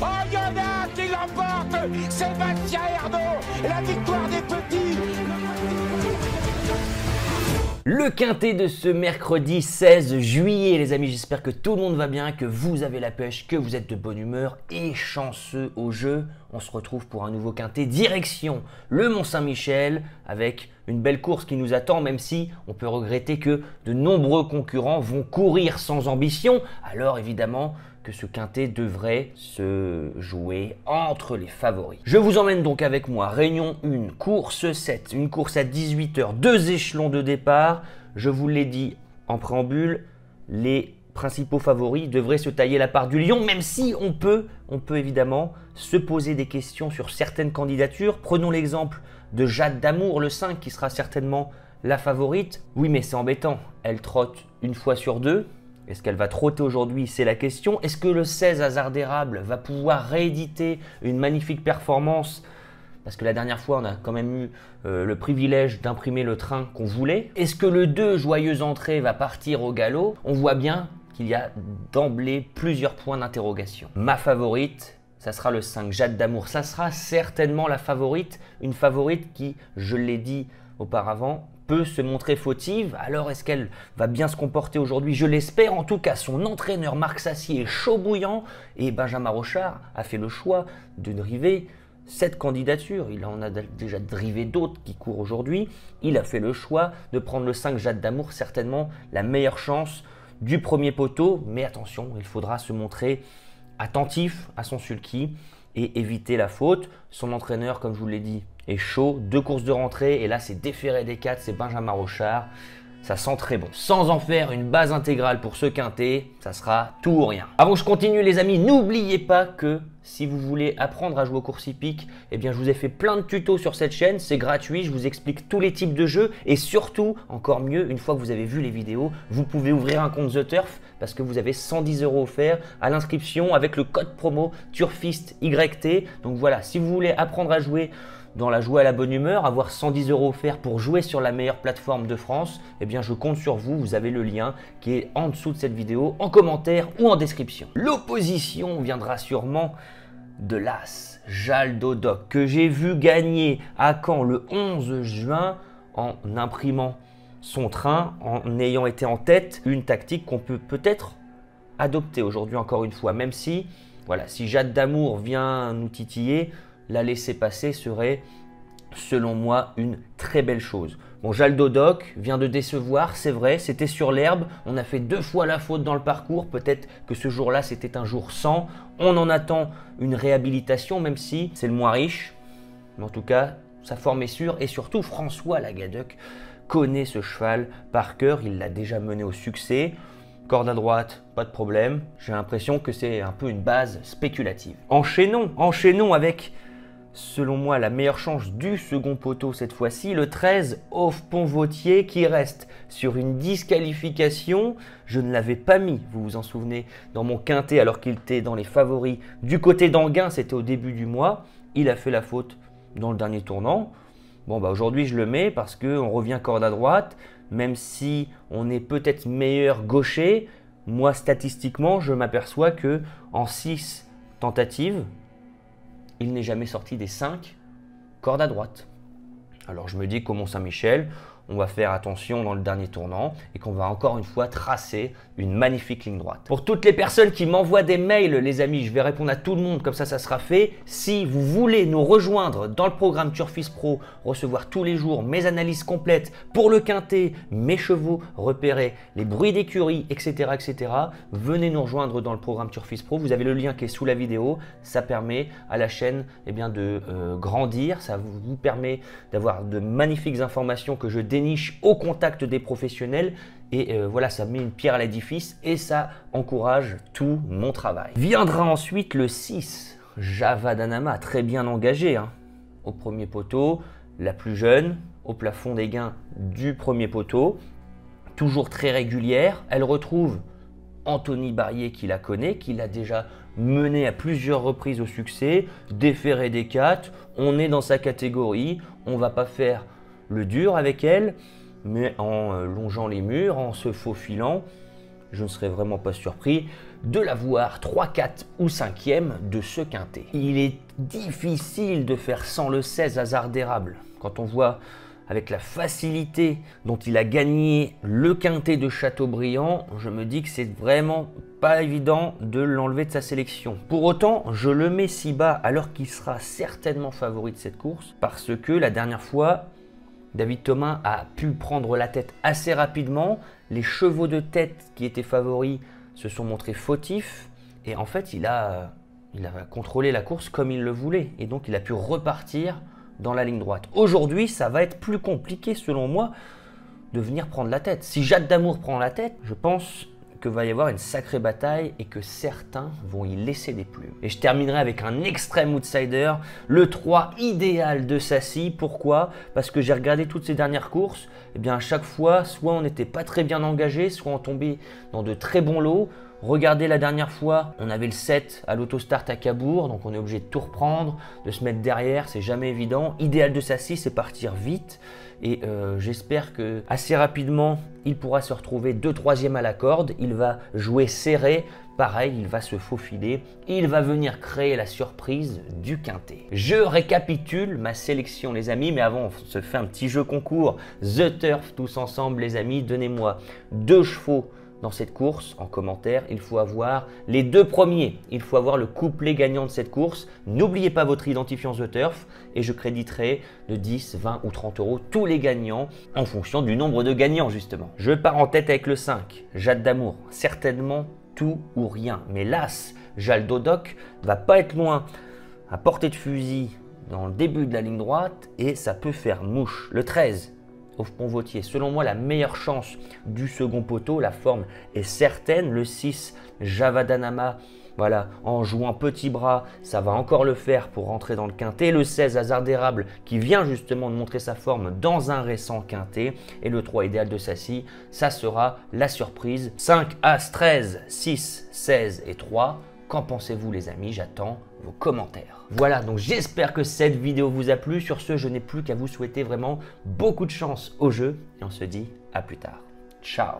Oh, il y en a un qui l'emporte. Sébastien Ernaud. La victoire des petits. Le quintet de ce mercredi 16 juillet, les amis, j'espère que tout le monde va bien, que vous avez la pêche, que vous êtes de bonne humeur et chanceux au jeu. On se retrouve pour un nouveau quintet, direction le Mont-Saint-Michel, avec une belle course qui nous attend, même si on peut regretter que de nombreux concurrents vont courir sans ambition. Alors évidemment que ce quintet devrait se jouer entre les favoris. Je vous emmène donc avec moi, Réunion 1, course 7, une course à 18 h, 2 échelons de départ. Je vous l'ai dit en préambule, les principaux favoris devraient se tailler la part du lion, même si on peut évidemment se poser des questions sur certaines candidatures. Prenons l'exemple de Jade d'Amour, le 5, qui sera certainement la favorite. Oui, mais c'est embêtant, elle trotte une fois sur deux. Est-ce qu'elle va trotter aujourd'hui? C'est la question. Est-ce que le 16 Hasard d'Érable va pouvoir rééditer une magnifique performance? Parce que la dernière fois, on a quand même eu le privilège d'imprimer le train qu'on voulait. Est-ce que le 2 Joyeuse Entrée va partir au galop? On voit bien qu'il y a d'emblée plusieurs points d'interrogation. Ma favorite, ça sera le 5 Jade d'Amour. Ça sera certainement la favorite. Une favorite qui, je l'ai dit auparavant, peut se montrer fautive. Alors est-ce qu'elle va bien se comporter aujourd'hui? Je l'espère. En tout cas, son entraîneur Marc Sassier est chaud bouillant et Benjamin Rochard a fait le choix de driver cette candidature. Il en a déjà drivé d'autres qui courent aujourd'hui. Il a fait le choix de prendre le 5 Jade d'Amour, certainement la meilleure chance du premier poteau. Mais attention, il faudra se montrer attentif à son sulky et éviter la faute. Son entraîneur, comme je vous l'ai dit, est chaud. 2 courses de rentrée et là c'est Déféré des 4, c'est Benjamin Rochard. Ça sent très bon. Sans en faire une base intégrale pour ce quintet, ça sera tout ou rien. Avant que je continue les amis, n'oubliez pas que si vous voulez apprendre à jouer aux courses hippiques, eh bien je vous ai fait plein de tutos sur cette chaîne, c'est gratuit, je vous explique tous les types de jeux et surtout, encore mieux, une fois que vous avez vu les vidéos, vous pouvez ouvrir un compte The Turf parce que vous avez 110 € offerts à l'inscription avec le code promo TurfistYT. Donc voilà, si vous voulez apprendre à jouer dans la joie à la bonne humeur, avoir 110 € offerts pour jouer sur la meilleure plateforme de France, eh bien je compte sur vous, vous avez le lien qui est en dessous de cette vidéo, en commentaire ou en description. L'opposition viendra sûrement de l'As, Jaldodoc, que j'ai vu gagner à Caen le 11 juin en imprimant son train, en ayant été en tête, une tactique qu'on peut peut-être adopter aujourd'hui encore une fois, même si, voilà, si Jade d'Amour vient nous titiller, la laisser passer serait, selon moi, une très belle chose. Bon, Jaldodoc vient de décevoir, c'est vrai, c'était sur l'herbe, on a fait 2 fois la faute dans le parcours, peut-être que ce jour-là c'était un jour sans, on en attend une réhabilitation, même si c'est le moins riche, mais en tout cas, sa forme est sûre, et surtout François Lagadoc connaît ce cheval par cœur, il l'a déjà mené au succès. Corde à droite, pas de problème, j'ai l'impression que c'est un peu une base spéculative. Enchaînons avec, selon moi, la meilleure chance du second poteau cette fois-ci, le 13 Off Pont-Vautier qui reste sur une disqualification. Je ne l'avais pas mis, vous vous en souvenez, dans mon quintet alors qu'il était dans les favoris du côté d'Anguin, c'était au début du mois. Il a fait la faute dans le dernier tournant. Bon, bah aujourd'hui je le mets parce qu'on revient corde à droite, même si on est peut-être meilleur gaucher. Moi, statistiquement, je m'aperçois que en 6 tentatives, il n'est jamais sorti des 5 cordes à droite. Alors je me dis qu'au Mont-Saint-Michel, on va faire attention dans le dernier tournant et qu'on va encore une fois tracer une magnifique ligne droite. Pour toutes les personnes qui m'envoient des mails, les amis, je vais répondre à tout le monde, comme ça sera fait. Si vous voulez nous rejoindre dans le programme Turfist Pro, recevoir tous les jours mes analyses complètes pour le quintet, mes chevaux repérés, les bruits d'écurie, etc., etc., venez nous rejoindre dans le programme Turfist Pro. Vous avez le lien qui est sous la vidéo. Ça permet à la chaîne de grandir. Ça vous permet d'avoir de magnifiques informations que je déniche au contact des professionnels et voilà, ça met une pierre à l'édifice et ça encourage tout mon travail. Viendra ensuite le 6 Java d'Anama, très bien engagé au premier poteau, la plus jeune, au plafond des gains du premier poteau, toujours très régulière. Elle retrouve Anthony Barrier qui la connaît, qui l'a déjà mené à plusieurs reprises au succès, Déféré des 4, on est dans sa catégorie, on va pas faire le dur avec elle, mais en longeant les murs, en se faufilant, je ne serais vraiment pas surpris de la voir 3, 4 ou 5e de ce quintet. Il est difficile de faire sans le 16 hasard d'érable. Quand on voit avec la facilité dont il a gagné le quintet de Châteaubriand, je me dis que c'est vraiment pas évident de l'enlever de sa sélection. Pour autant, je le mets si bas alors qu'il sera certainement favori de cette course parce que la dernière fois, David Thomin a pu prendre la tête assez rapidement. Les chevaux de tête qui étaient favoris se sont montrés fautifs et en fait, il a contrôlé la course comme il le voulait et donc il a pu repartir dans la ligne droite. Aujourd'hui, ça va être plus compliqué selon moi de venir prendre la tête. Si Jade d'Amour prend la tête, je pense que va y avoir une sacrée bataille et que certains vont y laisser des plumes. Et je terminerai avec un extrême outsider, le 3 idéal de Sassy. Pourquoi? Parce que j'ai regardé toutes ces dernières courses, et bien à chaque fois, soit on n'était pas très bien engagé, soit on tombait dans de très bons lots. Regardez la dernière fois, on avait le 7 à l'autostart à Cabourg, donc on est obligé de tout reprendre, de se mettre derrière, c'est jamais évident. Idéal de Sassy, c'est partir vite et j'espère que assez rapidement, il pourra se retrouver 2 3e à la corde. Il va jouer serré, pareil, il va se faufiler, il va venir créer la surprise du quintet. Je récapitule ma sélection les amis, mais avant on se fait un petit jeu concours. The Turf tous ensemble les amis, donnez-moi 2 chevaux dans cette course, en commentaire, il faut avoir les 2 premiers. Il faut avoir le couplet gagnant de cette course. N'oubliez pas votre identifiant The Turf et je créditerai de 10, 20 ou 30 euros tous les gagnants en fonction du nombre de gagnants justement. Je pars en tête avec le 5, Jade d'Amour. Certainement tout ou rien. Mais l'As, Jal Dodoc, va pas être loin à portée de fusil dans le début de la ligne droite et ça peut faire mouche. Le 13. Pont-Vautier. Selon moi, la meilleure chance du second poteau, la forme est certaine. Le 6, Javadanama, voilà, en jouant petit bras, ça va encore le faire pour rentrer dans le quintet. Le 16, Hasard d'érable, qui vient justement de montrer sa forme dans un récent quintet. Et le 3, Idéal de Sassy, ça sera la surprise. 5, As, 13, 6, 16 et 3. Qu'en pensez-vous les amis? J'attends vos commentaires. Voilà, donc j'espère que cette vidéo vous a plu. Sur ce, je n'ai plus qu'à vous souhaiter vraiment beaucoup de chance au jeu et on se dit à plus tard. Ciao!